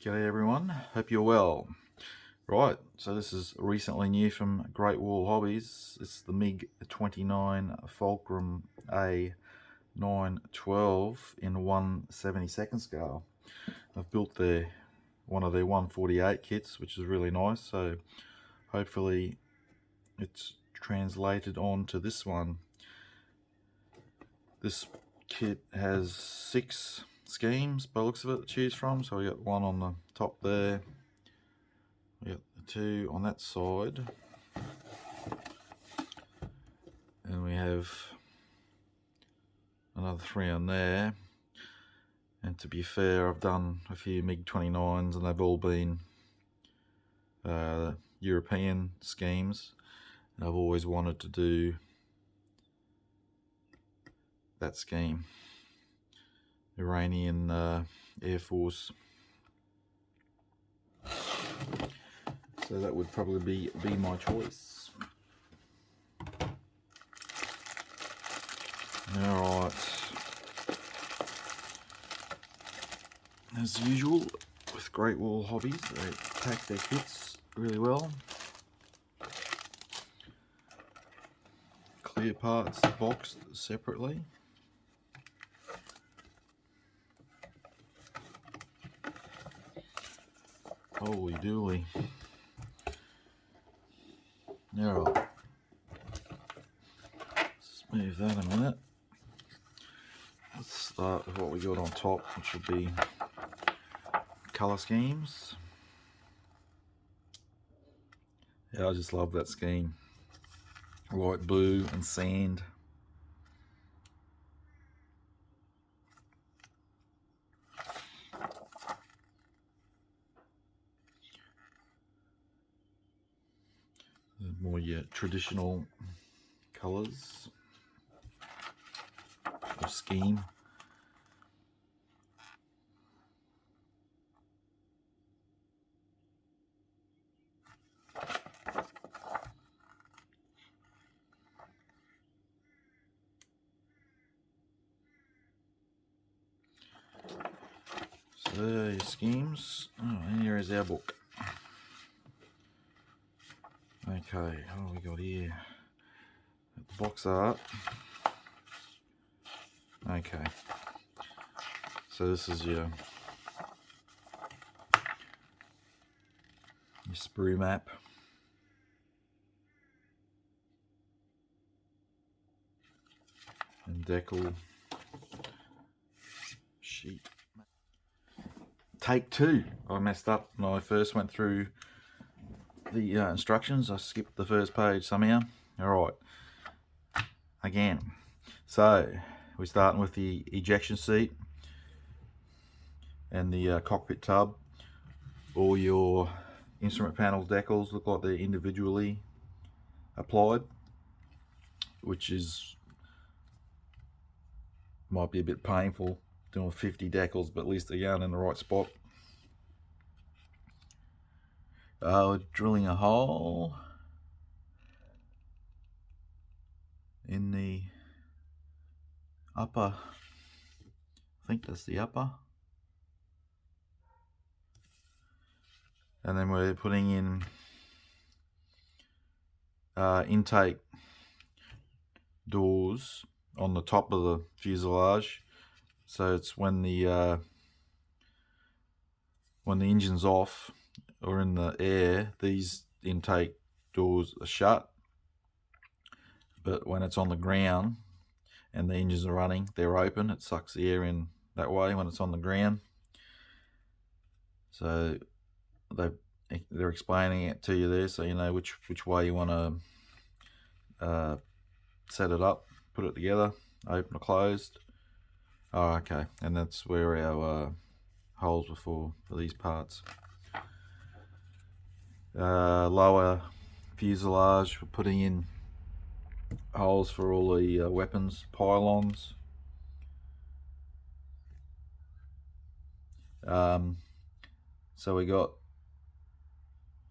G'day everyone, hope you're well. Right, so this is recently new from Great Wall Hobbies. It's the Mig-29 Fulcrum-A 912 in 1/72 scale. I've built one of their 148 kits, which is really nice, so hopefully it's translated on to this one. This kit has 6 schemes by the looks of it to choose from, so we got one on the top there, we got the 2 on that side, and we have another 3 on there. And to be fair, I've done a few Mig-29s and they've all been European schemes. I've always wanted to do that scheme, Iranian Air Force. So that would probably be my choice. Alright. As usual with Great Wall Hobbies, they pack their kits really well. Clear parts boxed separately. Holy dooly. Alright. Let's move that a minute. Let's start with what we got on top, which will be colour schemes. Yeah, I just love that scheme. White, blue and sand. More traditional colours of scheme. So there are your schemes. Oh, and here is our book. Okay, what have we got here? The box art. Okay, so this is your sprue map. And decal sheet. Take 2. I messed up when I first went through the instructions. I skipped the first page somehow. Alright, again. So we're starting with the ejection seat and the cockpit tub. All your instrument panel decals look like they're individually applied, which might be a bit painful doing 50 decals, but at least they're going in the right spot. Drilling a hole in the upper, I think that's the upper, and then we're putting in intake doors on the top of the fuselage, so it's when the engine's off or in the air, these intake doors are shut, but when it's on the ground and the engines are running, they're open. It sucks the air in that way when it's on the ground. So they're explaining it to you there, so you know which way you want to set it up, put it together, open or closed. Oh, okay, and that's where our holes were for these parts. Lower fuselage, we're putting in holes for all the weapons pylons. So we got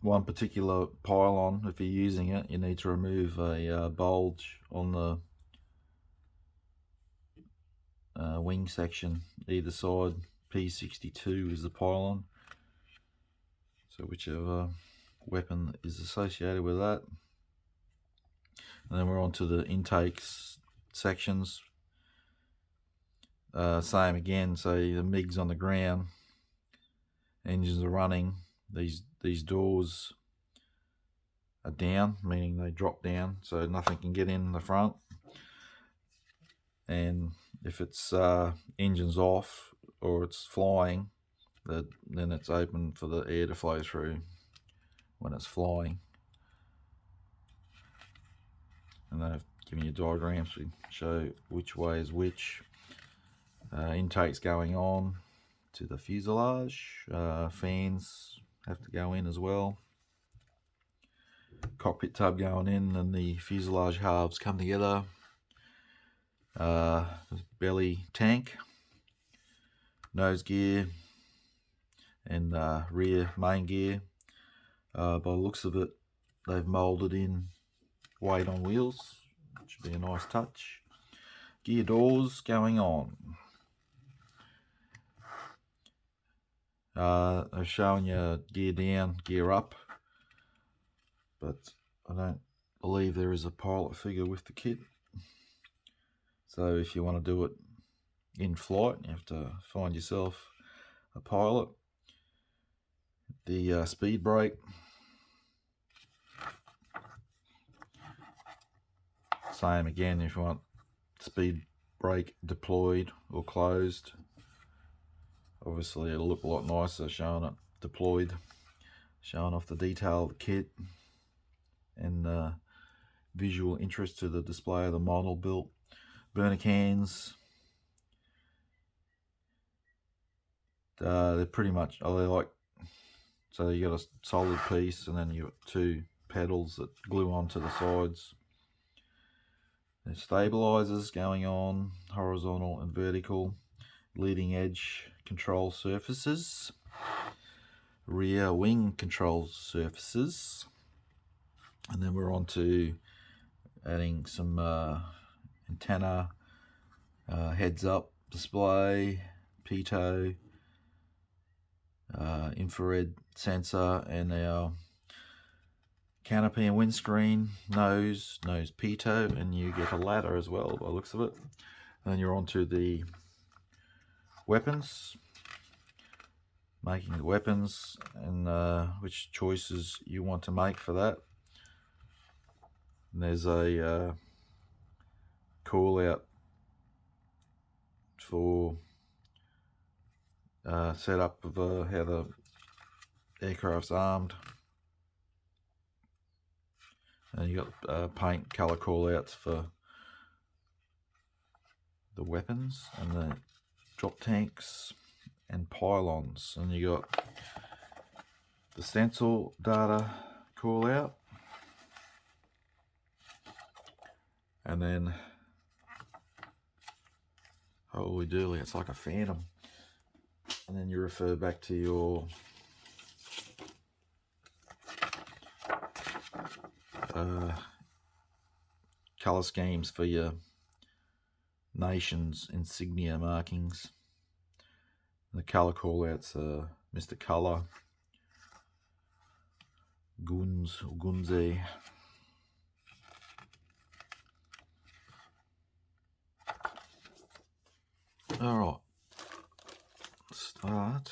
one particular pylon. If you're using it, you need to remove a bulge on the wing section either side. P62 is the pylon. So whichever weapon is associated with that. And then we're on to the intakes sections. Same again, so the MiG's on the ground, engines are running, these doors are down, meaning they drop down, so nothing can get in the front. And if it's engines off or it's flying, then it's open for the air to flow through when it's flying. And then I've given you diagrams to show which way is which. Intakes going on to the fuselage. Fans have to go in as well. Cockpit tub going in, and the fuselage halves come together. Belly tank, nose gear, and rear main gear. By the looks of it, they've moulded in weight on wheels, which would be a nice touch. Gear doors going on. They're showing you gear down, gear up, but I don't believe there is a pilot figure with the kit. So if you want to do it in flight, you have to find yourself a pilot. The speed brake, same again if you want speed brake deployed or closed. Obviously it'll look a lot nicer showing it deployed, showing off the detail of the kit and visual interest to the display of the model built. Burner cans, they're pretty much, they're like, so you got a solid piece and then you got two pedals that glue onto the sides. There's stabilizers going on, horizontal and vertical, leading edge control surfaces, rear wing control surfaces, and then we're on to adding some antenna, heads up display, pitot, infrared sensor, and our canopy and windscreen, nose pitot, and you get a ladder as well by the looks of it. And then you're on to the weapons, making the weapons, and which choices you want to make for that. And there's a call out for setup of how the aircraft's armed. And you got paint color call outs for the weapons and the drop tanks and pylons. And you got the stencil data call out, and then holy dooly, it's like a phantom. And then you refer back to your color schemes for your nation's insignia markings. The color callouts are Mr. Color, Guns or Gunze. Alright, start.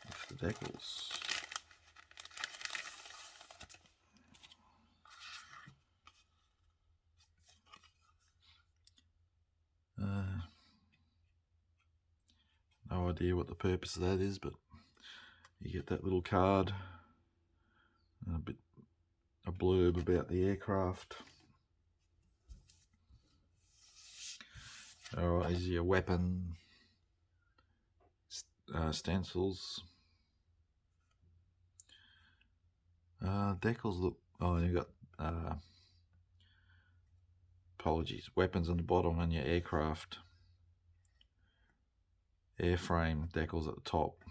With the decals. No idea what the purpose of that is, but you get that little card and a blurb about the aircraft. Alright, is your weapon stencils. Decals look, oh, you got apologies, weapons on the bottom and your aircraft airframe decals at the top.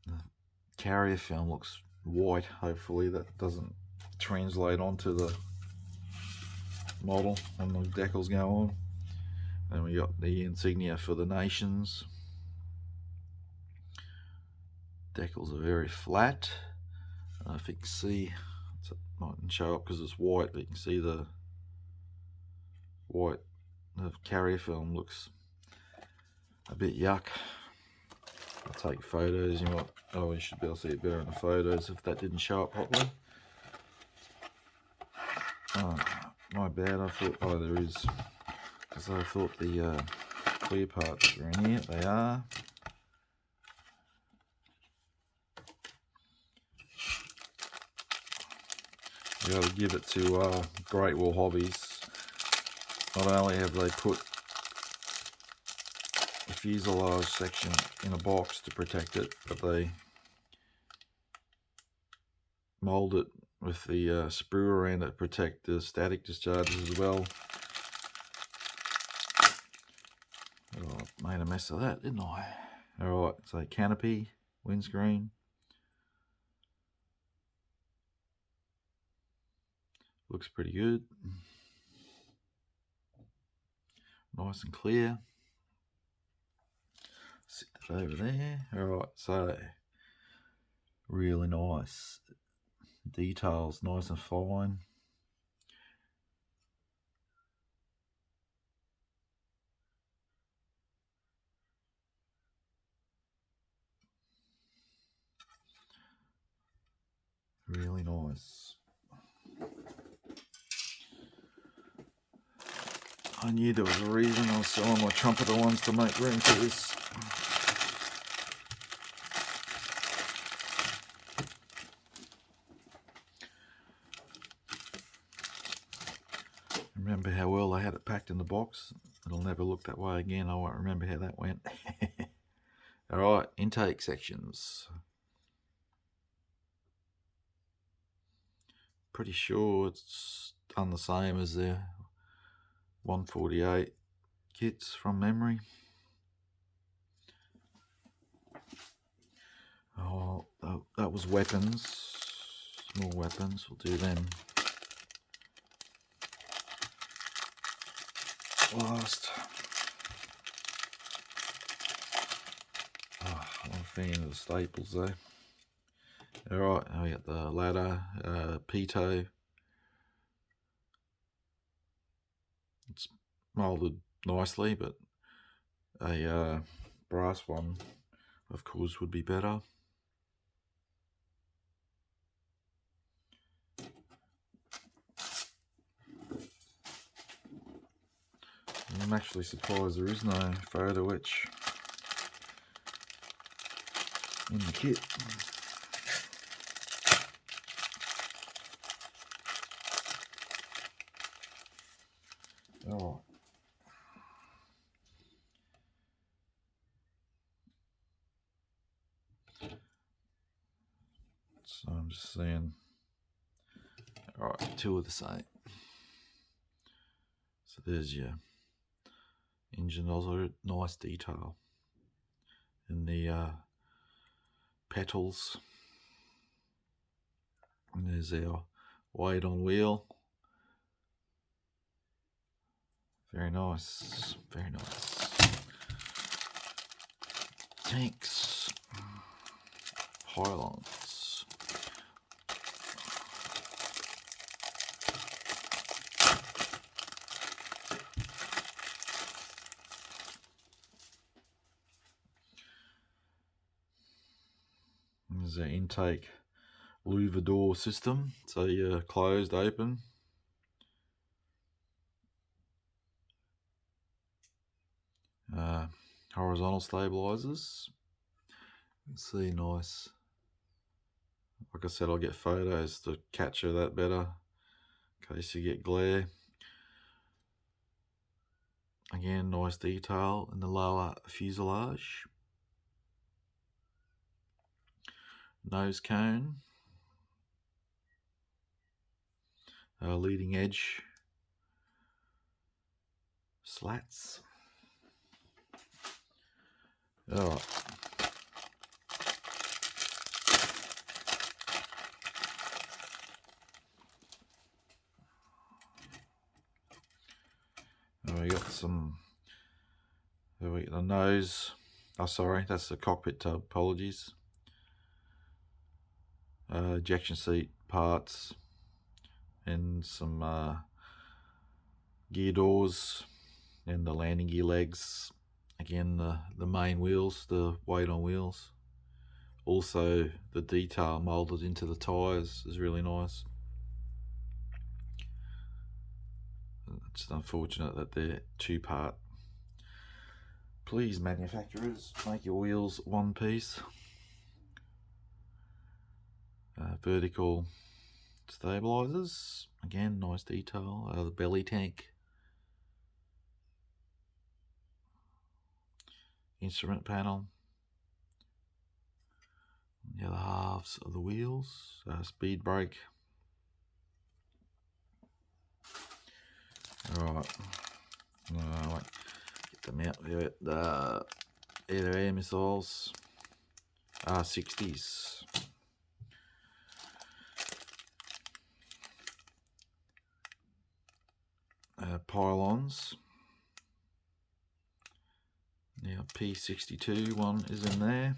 The carrier film looks white. Hopefully that doesn't translate onto the model when the decals go on. And we got the insignia for the nations. Decals are very flat. I don't know if you can see, it mightn't show up because it's white, but you can see the white of carrier film looks a bit yuck. I'll take photos. You might, oh, you should be able to see it better in the photos if that didn't show up properly. Oh, my bad. I thought, oh, there is, because I thought the clear parts were in here. They are. You got to give it to Great Wall Hobbies. Not only have they put the fuselage section in a box to protect it, but they mould it with the sprue around it to protect the static discharges as well. Oh, I made a mess of that, didn't I? Alright, so canopy, windscreen. Looks pretty good. Nice and clear. Sit that over there. Alright, so really nice. Details nice and fine. Really nice. I knew there was a reason I was selling my trumpeter ones to make room for this. Remember how well they had it packed in the box? It'll never look that way again. I won't remember how that went. Alright, intake sections. Pretty sure it's done the same as the 148 kits from memory. Oh, that was weapons. More weapons, we'll do them last. Oh, I'm a fan of the staples though. Alright, we got the ladder, pitot. It's moulded nicely, but a brass one, of course, would be better. I'm actually surprised there is no photo etch in the kit. Alright. So I'm just saying, alright, two of the same. So there's your engine nozzle, nice detail in the petals. And there's our weight on wheel. Very nice, very nice. Tanks, pylons. There's our intake louver door system, so you're closed, open. Horizontal stabilizers. You can see nice. Like I said, I'll get photos to capture that better in case you get glare. Again, nice detail in the lower fuselage. Nose cone. Leading edge slats. Alright. We got some. We got the nose. Oh, sorry, that's the cockpit tub. Apologies. Ejection seat parts and some gear doors and the landing gear legs. Again, the main wheels, the weight on wheels. Also, the detail molded into the tyres is really nice. It's unfortunate that they're two-part. Please, manufacturers, make your wheels one piece. Vertical stabilizers, again, nice detail. The belly tank. Instrument panel. The other halves of the wheels. Speed brake. Alright. Get them out. The air missiles. R60s. Pylons. Now P62 one is in there.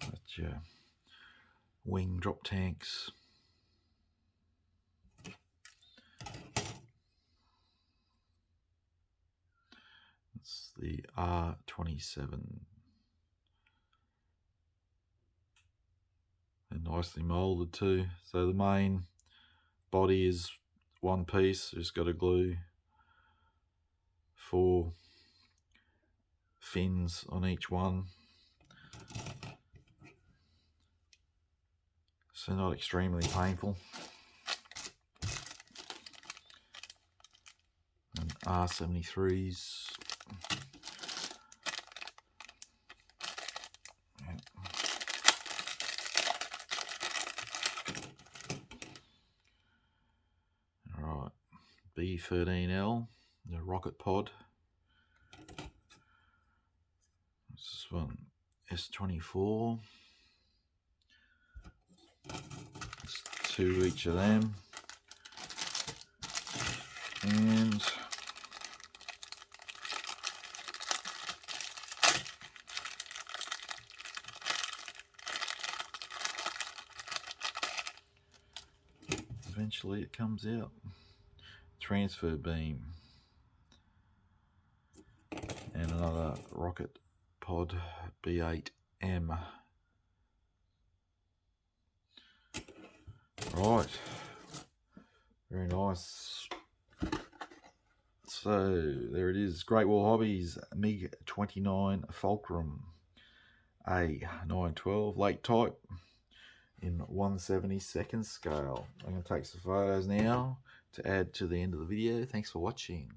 That's your wing drop tanks. It's the R27. And nicely molded too. So the main body is one piece. Just got to glue 4 fins on each one. So not extremely painful. And R73s. Alright, B13L, the rocket pod. This one, S24. It's 2 each of them. And eventually it comes out. Transfer beam. And another rocket pod, B8M. Right, very nice. So there it is, Great Wall Hobbies Mig-29 Fulcrum-A 912 late type in 1/72 scale. I'm going to take some photos now to add to the end of the video. Thanks for watching.